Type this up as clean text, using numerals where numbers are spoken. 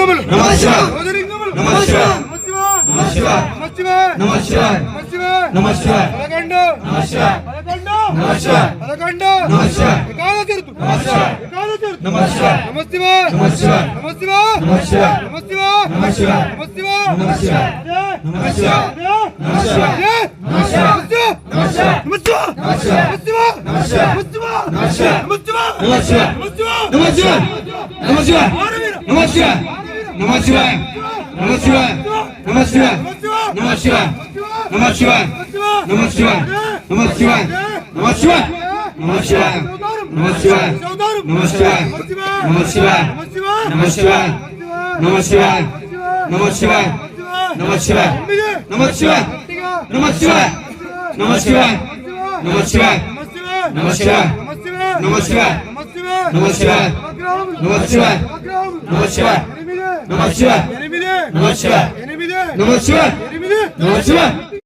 జ్యోతిలింగములు నమః శివాయ జ్యోతిలింగములు నమః శివాయ నమః శివాయ నమః శివాయ నమః శివాయ నమః శివాయ నమః శివాయ నమః శివాయ పదకొండు నమః శివాయ పదకొండు నమః శివాయ పదకొండు నమః శివాయ ఏకాదశి ఋతు నమః శివాయ ఏకాదశి ఋతు నమః శివాయ నమః శివాయ నమః శివాయ నమః శివాయ నమః శివాయ నమః శివాయ నమః శివాయ నమః శివాయ నమః శివాయ నమః శివాయ నమః శివాయ నమః శివాయ నమః శివాయ నమః శివాయ